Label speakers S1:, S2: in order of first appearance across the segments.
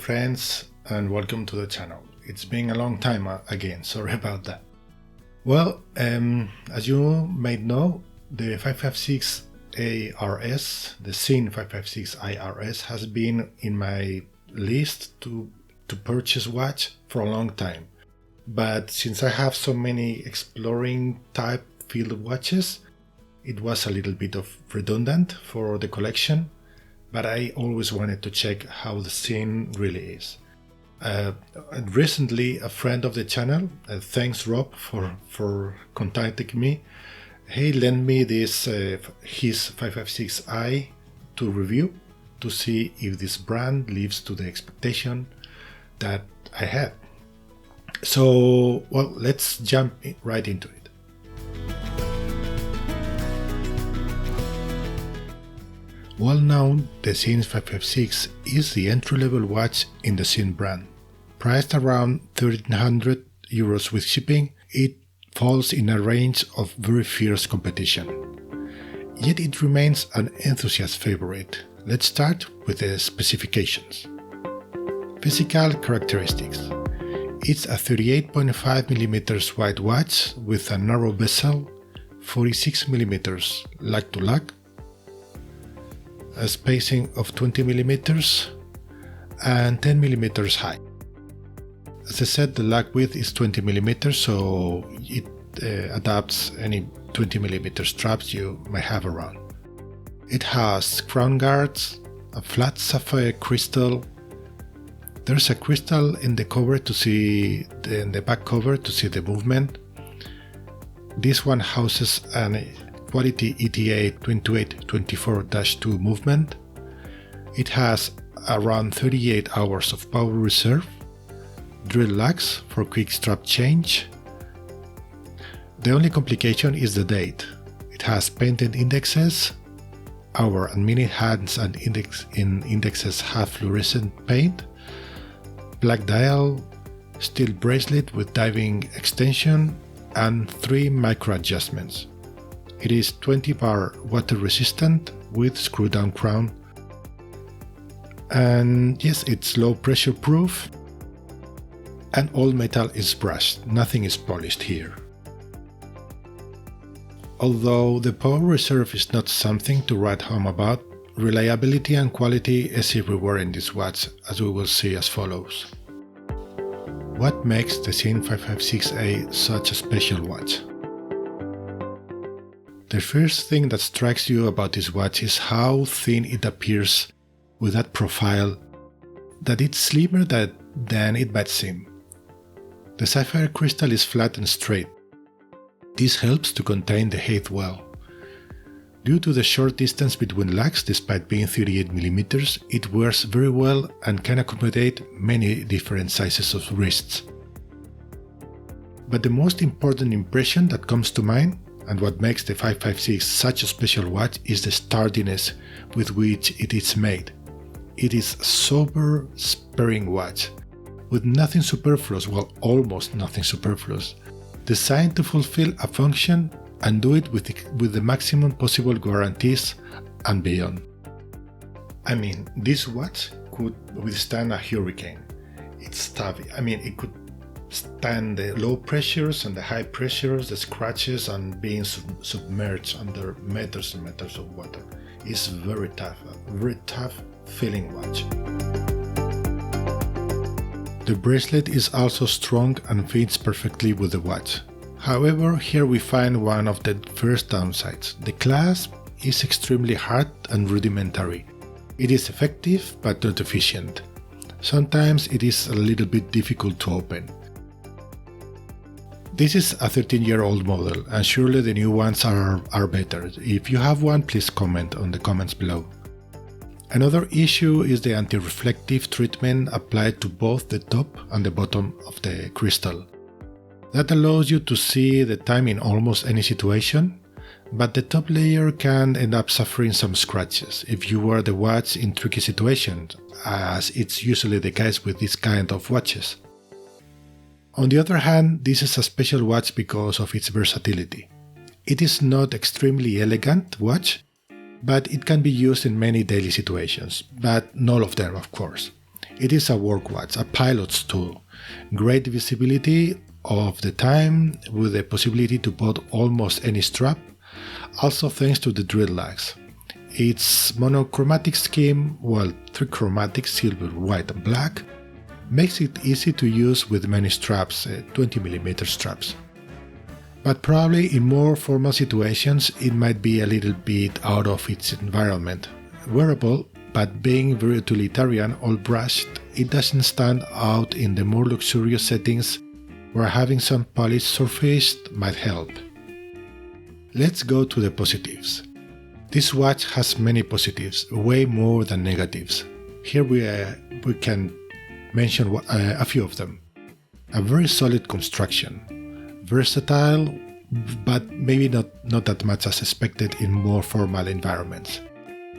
S1: friends, and welcome to the channel. It's been a long time again, sorry about that. Well, as you may know, the 556 ARS, the Sinn 556 IRS, has been in my list to purchase watch for a long time. But since I have so many exploring type field watches, it was a little bit of redundant for the collection, but I always wanted to check how the Sinn really is. Recently, a friend of the channel, thanks Rob for contacting me, he lent me this his 556i to review to see if this brand lives to the expectation that I had. So, well, let's jump right into it. Well known, the Sinn 556 is the entry-level watch in the Sinn brand. Priced around €1,300 with shipping, it falls in a range of very fierce competition. Yet it remains an enthusiast favorite. Let's start with the specifications. Physical characteristics. It's a 38.5mm wide watch with a narrow bezel, 46mm lug-to-lug, a spacing of 20mm and 10mm high. As I said, the lug width is 20mm, so it adapts any 20mm straps you may have around. It has crown guards, a flat sapphire crystal. There's a crystal in the cover to see in the back cover to see the movement. This one houses an quality ETA 2824-2 movement. It has around 38 hours of power reserve, drill lugs for quick strap change. The only complication is the date. It has painted indexes, hour and minute hands and indexes have fluorescent paint, black dial, steel bracelet with diving extension, and 3 micro adjustments. It is 20 bar water resistant with screw down crown. And yes, it's low pressure proof. And all metal is brushed, nothing is polished here. Although the power reserve is not something to write home about, reliability and quality is everywhere in this watch, as we will see as follows. What makes the Sinn 556A such a special watch? The first thing that strikes you about this watch is how thin it appears with that profile, that it's slimmer than it might seem. The sapphire crystal is flat and straight. This helps to contain the height well. Due to the short distance between lugs, despite being 38mm, it wears very well and can accommodate many different sizes of wrists. But the most important impression that comes to mind, and what makes the 556 such a special watch, is the sturdiness with which it is made. It is a sober, sparing watch, with nothing superfluous, well, almost nothing superfluous, designed to fulfill a function and do it with the maximum possible guarantees and beyond. I mean, this watch could withstand a hurricane. It's tough. I mean, it could stand the low pressures and the high pressures, the scratches, and being submerged under meters and meters of water. It's very tough, a very tough feeling watch. The bracelet is also strong and fits perfectly with the watch. However, here we find one of the first downsides. The clasp is extremely hard and rudimentary. It is effective but not efficient. Sometimes it is a little bit difficult to open. This is a 13-year-old model, and surely the new ones are better. If you have one, please comment on the comments below. Another issue is the anti-reflective treatment applied to both the top and the bottom of the crystal. That allows you to see the time in almost any situation, but the top layer can end up suffering some scratches if you wear the watch in tricky situations, as it's usually the case with this kind of watches. On the other hand, this is a special watch because of its versatility. It is not extremely elegant watch, but it can be used in many daily situations, but not all of them, of course. It is a work watch, a pilot's tool. Great visibility of the time with the possibility to put almost any strap, also thanks to the drill lags. Its monochromatic scheme, well, trichromatic, silver, white and black, makes it easy to use with many straps, 20mm straps. But probably in more formal situations it might be a little bit out of its environment. Wearable, but being very utilitarian or brushed, it doesn't stand out in the more luxurious settings where having some polished surface might help. Let's go to the positives. This watch has many positives, way more than negatives. Here we can mention a few of them. A very solid construction, versatile, but maybe not that much as expected in more formal environments.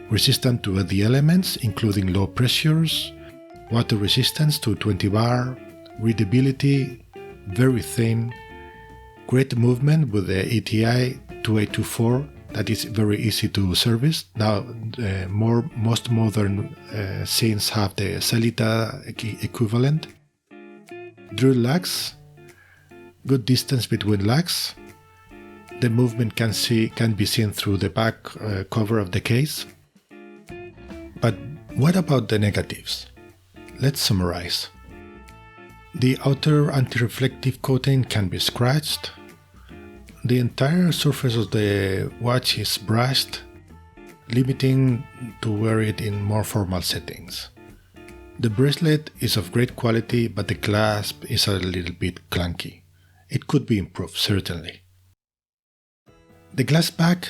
S1: Resistant to the elements, including low pressures, water resistance to 20 bar, readability, very thin, great movement with the ATI 2824 that is very easy to service. Now most modern Sinns have the Celita equivalent. Drill lags, good distance between lags. The movement can be seen through the back cover of the case. But what about the negatives? Let's summarize. The outer anti-reflective coating can be scratched. The entire surface of the watch is brushed, limiting to wear it in more formal settings. The bracelet is of great quality, but the clasp is a little bit clunky. It could be improved, certainly. The glass back,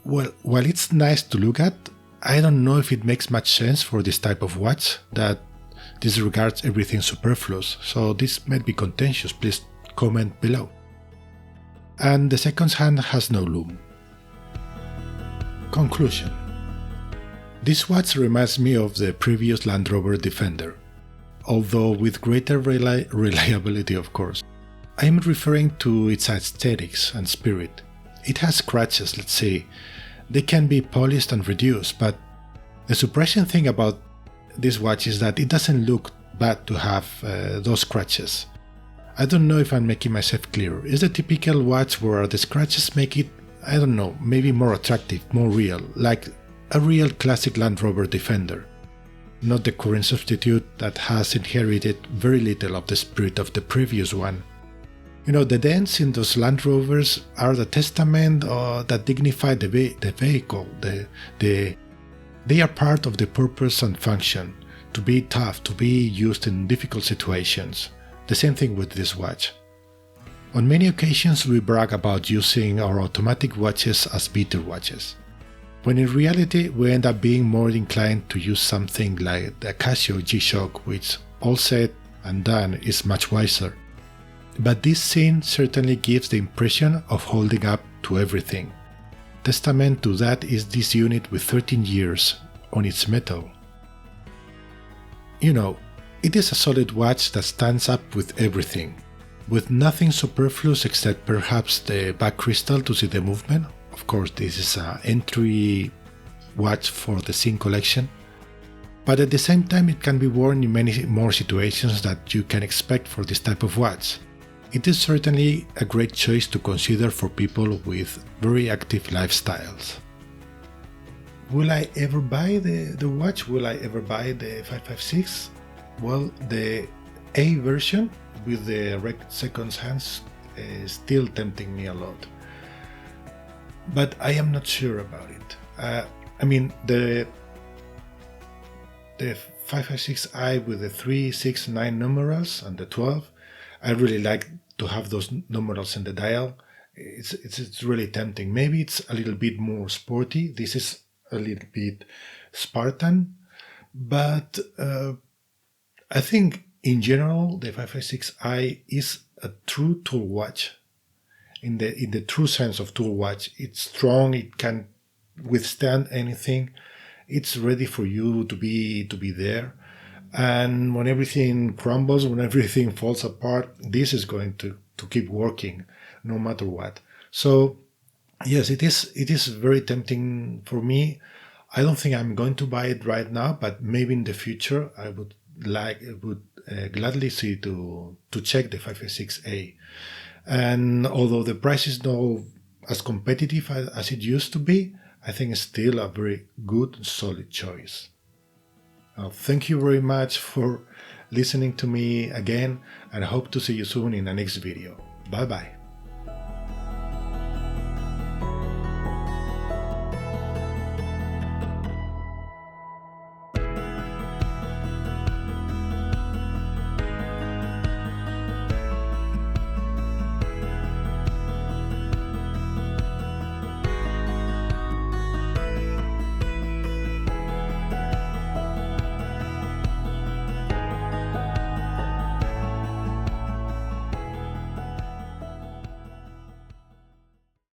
S1: well, while it's nice to look at, I don't know if it makes much sense for this type of watch that disregards everything superfluous, so this might be contentious. Please comment below. And the second hand has no lume. Conclusion. This watch reminds me of the previous Land Rover Defender, although with greater reliability, of course. I am referring to its aesthetics and spirit. It has scratches, let's say. They can be polished and reduced, but the surprising thing about this watch is that it doesn't look bad to have those scratches. I don't know if I'm making myself clear. Is the typical watch where the scratches make it, I don't know, maybe more attractive, more real, like a real classic Land Rover Defender, not the current substitute that has inherited very little of the spirit of the previous one. You know, the dents in those Land Rovers are the testament that dignify the vehicle. They are part of the purpose and function, to be tough, to be used in difficult situations. The same thing with this watch. On many occasions we brag about using our automatic watches as beater watches, when in reality we end up being more inclined to use something like the Casio G-Shock, which, all said and done, is much wiser. But this Sinn certainly gives the impression of holding up to everything. Testament to that is this unit with 13 years on its metal. You know, it is a solid watch that stands up with everything, with nothing superfluous except perhaps the back crystal to see the movement. Of course, this is an entry watch for the Sinn collection, but at the same time it can be worn in many more situations that you can expect for this type of watch. It is certainly a great choice to consider for people with very active lifestyles. Will I ever buy the watch? Will I ever buy the 556? Well, the A version with the second hands is still tempting me a lot. But I am not sure about it. I mean, the 556i with the 3, 6, 9 numerals and the 12, I really like to have those numerals in the dial. It's really tempting.Maybe it's a little bit more sporty. This is a little bit Spartan, but I think in general the 556i is a true tool watch. In the true sense of tool watch, it's strong. It can withstand anything. It's ready for you to be there. And when everything crumbles, when everything falls apart, this is going to keep working no matter what. So yes, it is very tempting for me. I don't think I'm going to buy it right now, but maybe in the future I would gladly see to check the 556A. And although the price is not as competitive as it used to be, I think it's still a very good and solid choice. Thank you very much for listening to me again, and I hope to see you soon in the next video. Bye bye.